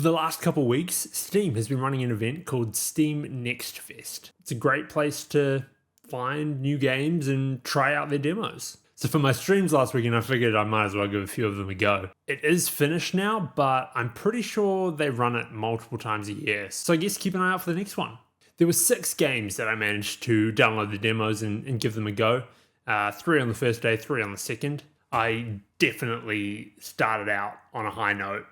the last couple of weeks, Steam has been running an event called Steam Next Fest. It's a great place to find new games and try out their demos. So for my streams last weekend, I figured I might as well give a few of them a go. It is finished now, but I'm pretty sure they run it multiple times a year. So I guess keep an eye out for the next one. There were 6 games that I managed to download the demos and give them a go. 3 on the first day, 3 on the second. I definitely started out on a high note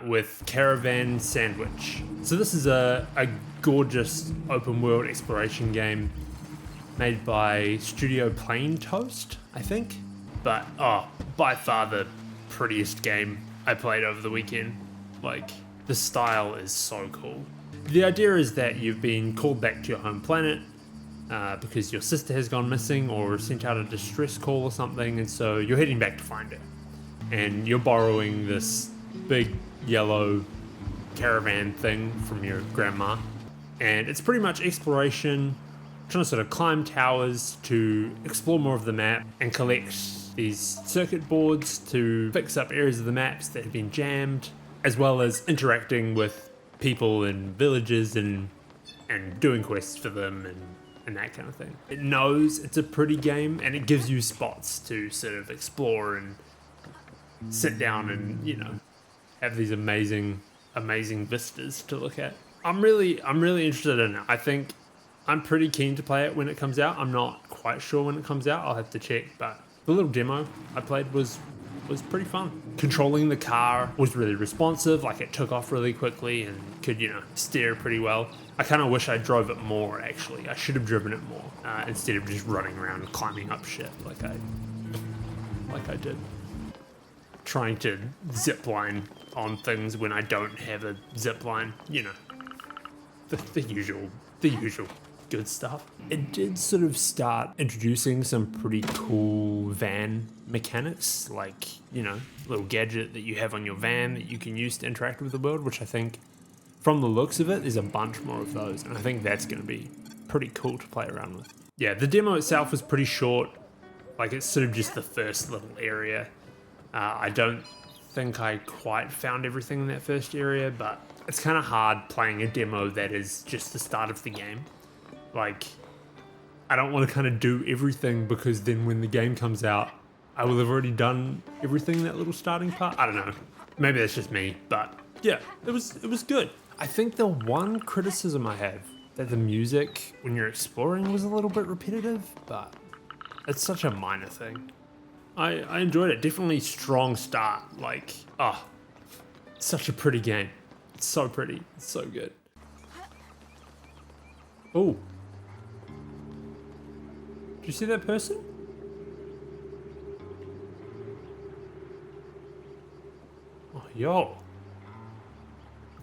with Caravan Sandwich. So this is a gorgeous open world exploration game made by Studio Plain Toast, I think. But by far the prettiest game I played over the weekend. Like, the style is so cool. The idea is that you've been called back to your home planet because your sister has gone missing or sent out a distress call or something, and so you're heading back to find her. And you're borrowing this big yellow caravan thing from your grandma. And it's pretty much exploration, trying to sort of climb towers to explore more of the map and collect these circuit boards to fix up areas of the maps that have been jammed, as well as interacting with people in villages and doing quests for them and that kind of thing. It knows it's a pretty game and it gives you spots to sort of explore and sit down and, you know, have these amazing vistas to look at. I'm really interested in it. I think I'm pretty keen to play it when it comes out. I'm not quite sure when it comes out. I'll have to check, but the little demo I played was pretty fun. Controlling the car was really responsive, like it took off really quickly and could, you know, steer pretty well. I kind of wish I drove it more, actually. I should have driven it more instead of just running around and climbing up shit like I did. Trying to zip line on things when I don't have a zip line, you know, the usual good stuff. It did sort of start introducing some pretty cool van mechanics, like, you know, little gadget that you have on your van that you can use to interact with the world, which I think, from the looks of it, there's a bunch more of those, and I think that's going to be pretty cool to play around with. Yeah, the demo itself was pretty short, like it's sort of just the first little area. I don't think I quite found everything in that first area, but it's kind of hard playing a demo that is just the start of the game. Like, I don't want to kind of do everything because then when the game comes out, I will have already done everything in that little starting part. I don't know. Maybe that's just me, but yeah, it was good. I think the one criticism I have that the music when you're exploring was a little bit repetitive, but it's such a minor thing. I enjoyed it. Definitely strong start. Like, such a pretty game. It's so pretty. It's so good. Oh. Did you see that person? Oh, yo.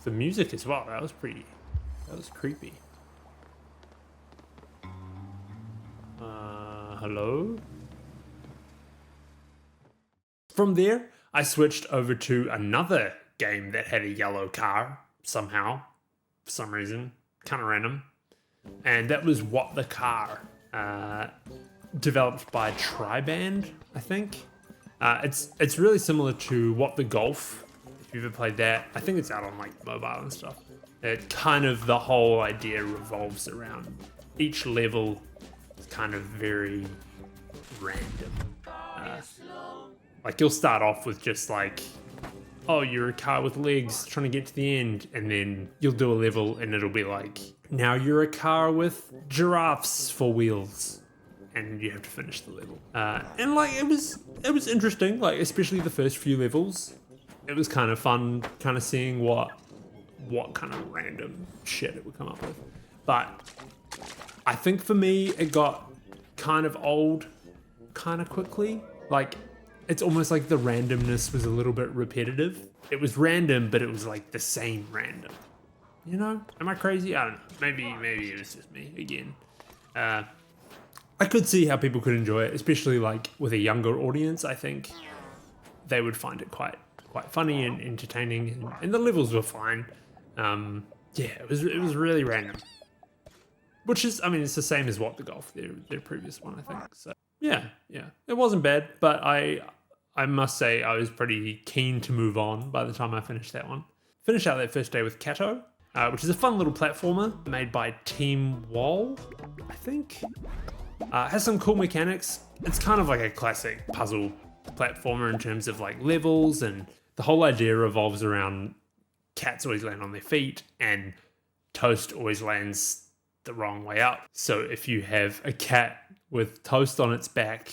The music as well. That was creepy. Hello? From there, I switched over to another game that had a yellow car somehow, for some reason, kind of random. And that was What the Car, developed by Triband, I think. It's really similar to What the Golf, if you've ever played that. I think it's out on like mobile and stuff. It kind of, the whole idea revolves around each level is kind of very random. Like you'll start off with just like, oh, you're a car with legs trying to get to the end, and then you'll do a level and it'll be like, now you're a car with giraffes for wheels, and you have to finish the level. And like it was interesting, like especially the first few levels. It was kind of fun, kind of seeing what kind of random shit it would come up with. But I think for me it got kind of old kind of quickly. Like it's almost like the randomness was a little bit repetitive. It was random, but it was like the same random. You know? Am I crazy? I don't know. Maybe it was just me again. I could see how people could enjoy it, especially like with a younger audience. I think they would find it quite funny and entertaining, and the levels were fine. Yeah, it was really random. Which is, I mean, it's the same as What the Golf, their previous one, I think. So yeah, it wasn't bad, but I must say I was pretty keen to move on by the time I finished that one. Finish out that first day with Kato, which is a fun little platformer made by Team Wall, I think. Has some cool mechanics. It's kind of like a classic puzzle platformer in terms of like levels, and the whole idea revolves around cats always land on their feet and Toast always lands the wrong way up. So if you have a cat with Toast on its back,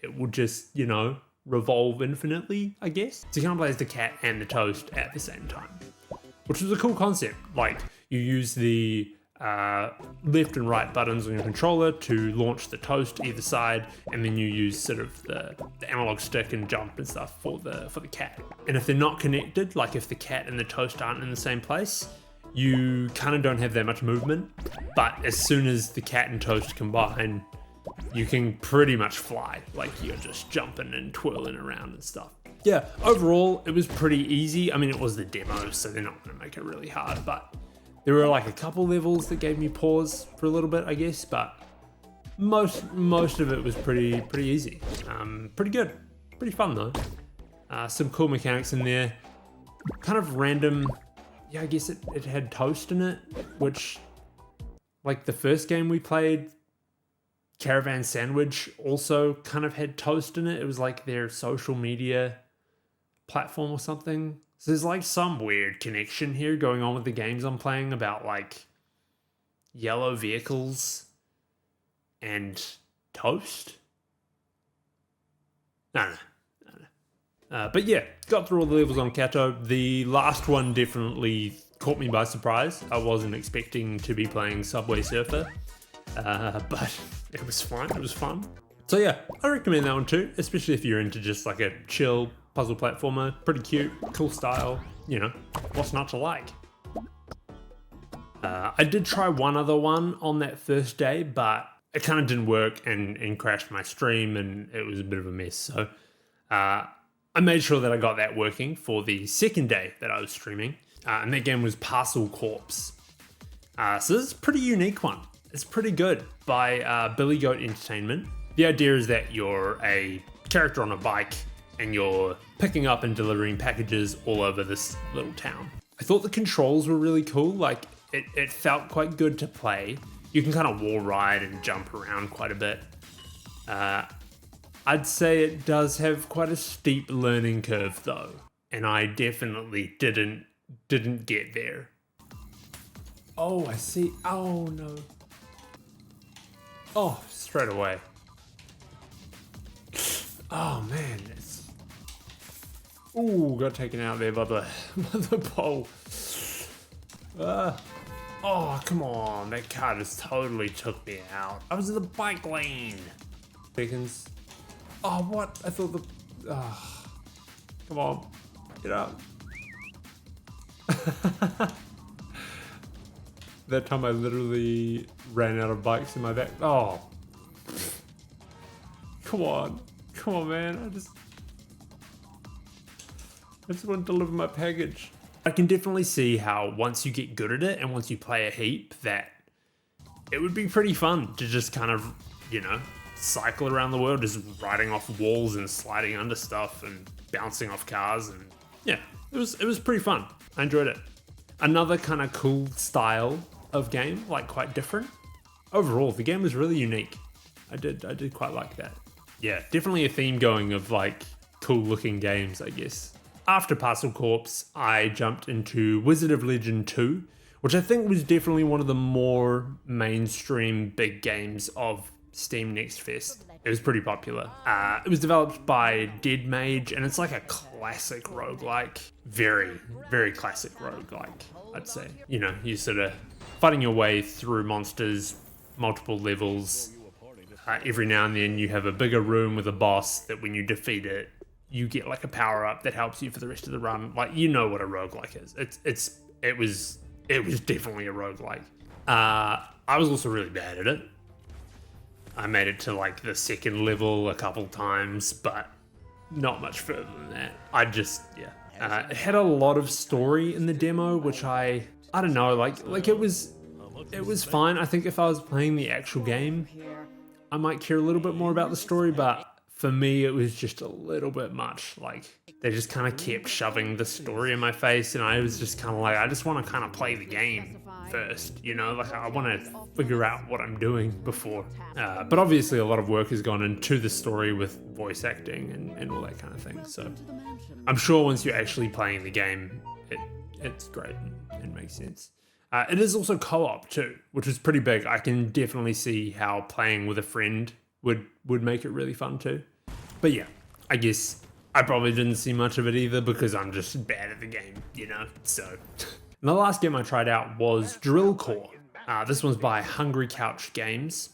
it will just, you know, revolve infinitely, I guess. So you can't play as the cat and the Toast at the same time, which was a cool concept. Like, you use the left and right buttons on your controller to launch the Toast either side, and then you use sort of the analog stick and jump and stuff for the cat. And if they're not connected, like if the cat and the Toast aren't in the same place, you kind of don't have that much movement. But as soon as the cat and Toast combine, you can pretty much fly. Like, you're just jumping and twirling around and stuff. Yeah, overall, it was pretty easy. I mean, it was the demo, so they're not going to make it really hard, but there were like a couple levels that gave me pause for a little bit, I guess, but most of it was pretty easy. Pretty good. Pretty fun, though. Some cool mechanics in there. Kind of random. Yeah, I guess it had Toast in it, which, like the first game we played, Caravan Sandwich, also kind of had Toast in it. It was like their social media platform or something. So there's like some weird connection here going on with the games I'm playing about like yellow vehicles and Toast. No. But yeah, got through all the levels on Kato. The last one definitely caught me by surprise. I wasn't expecting to be playing Subway Surfer, but it was fine. It was fun. So yeah, I recommend that one too, especially if you're into just like a chill puzzle platformer. Pretty cute, cool style. You know, what's not to like? I did try one other one on that first day, but it kind of didn't work and crashed my stream, and it was a bit of a mess. So I made sure that I got that working for the second day that I was streaming, and that game was Parcel Corps. So this is a pretty unique one. It's pretty good, by Billy Goat Entertainment. The idea is that you're a character on a bike and you're picking up and delivering packages all over this little town. I thought the controls were really cool. Like, it felt quite good to play. You can kind of wall ride and jump around quite a bit. I'd say it does have quite a steep learning curve though, and I definitely didn't get there. Oh, I see. Oh no. Oh, straight away. Oh man, it's... Ooh, got taken out there by the pole. Oh, come on, that car just totally took me out. I was in the bike lane. Seconds. Oh, what? I thought the... Oh, come on, get up. That time I literally ran out of bikes in my back. Oh. Come on, man. I just want to deliver my package. I can definitely see how once you get good at it and once you play a heap, that it would be pretty fun to just kind of, you know, cycle around the world, just riding off walls and sliding under stuff and bouncing off cars. And yeah, it was pretty fun. I enjoyed it. Another kind of cool style of game, like quite different. Overall, the game was really unique. I did quite like that. Yeah, definitely a theme going of like cool looking games, I guess. After Parcel Corps, I jumped into Wizard of Legend 2, which I think was definitely one of the more mainstream big games of Steam Next Fest. It was pretty popular. It was developed by Dead Mage, and it's like a classic roguelike. Very, very classic roguelike, I'd say. You know, you're sort of fighting your way through monsters, multiple levels. Every now and then you have a bigger room with a boss that when you defeat it, you get like a power up that helps you for the rest of the run. Like, you know what a roguelike is. It was definitely a roguelike. I was also really bad at it. I made it to like the second level a couple times, but not much further than that. It had a lot of story in the demo, which I don't know, like it was fine. I think if I was playing the actual game, I might care a little bit more about the story, but for me, it was just a little bit much. Like, they just kind of kept shoving the story in my face, and I was just kind of like, I just want to kind of play the game first, you know, like I want to figure out what I'm doing before. But obviously a lot of work has gone into the story with voice acting and all that kind of thing. So I'm sure once you're actually playing the game, it's great and it makes sense. It is also co-op too, which is pretty big. I can definitely see how playing with a friend would make it really fun too. But yeah, I guess I probably didn't see much of it either because I'm just bad at the game, you know? So, and the last game I tried out was Drill Core. This one's by Hungry Couch Games.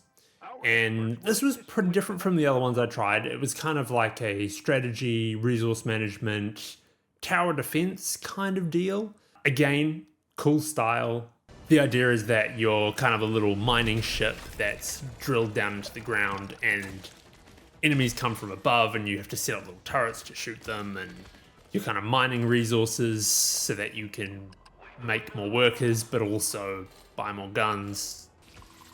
And this was pretty different from the other ones I tried. It was kind of like a strategy, resource management, tower defense kind of deal. Again, cool style. The idea is that you're kind of a little mining ship that's drilled down into the ground, and enemies come from above and you have to set up little turrets to shoot them, and you're kind of mining resources so that you can make more workers, but also buy more guns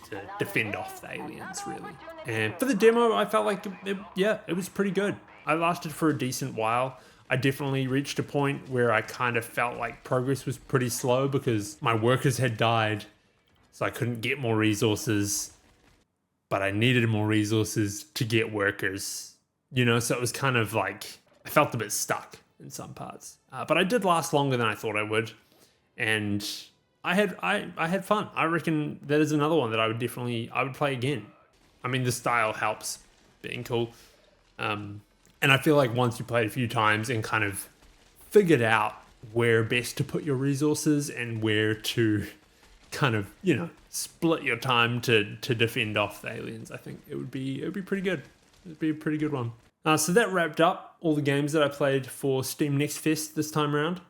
to defend off the aliens, really. And for the demo, I felt like, it was pretty good. I lasted for a decent while. I definitely reached a point where I kind of felt like progress was pretty slow because my workers had died, so I couldn't get more resources, but I needed more resources to get workers, you know? So it was kind of like, I felt a bit stuck in some parts. But I did last longer than I thought I would, and I had fun. I reckon that is another one that I would play again. I mean, the style helps being cool. And I feel like once you play it a few times and kind of figured out where best to put your resources and where to kind of, you know, split your time to defend off the aliens, I think it would be pretty good. It'd be a pretty good one. So that wrapped up all the games that I played for Steam Next Fest this time around.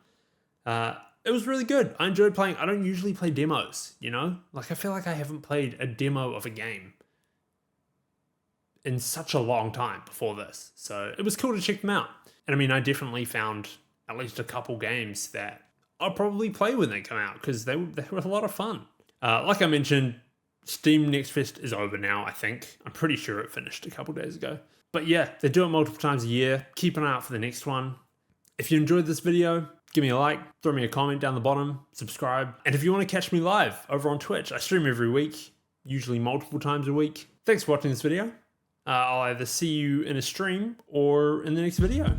It was really good. I enjoyed playing. I don't usually play demos, you know? Like, I feel like I haven't played a demo of a game in such a long time before this. So it was cool to check them out. And I mean, I definitely found at least a couple games that I'll probably play when they come out because they were a lot of fun. Like I mentioned, Steam Next Fest is over now, I think. I'm pretty sure it finished a couple days ago. But yeah, they do it multiple times a year. Keep an eye out for the next one. If you enjoyed this video, give me a like, throw me a comment down the bottom, subscribe. And if you want to catch me live over on Twitch, I stream every week, usually multiple times a week. Thanks for watching this video. I'll either see you in a stream or in the next video.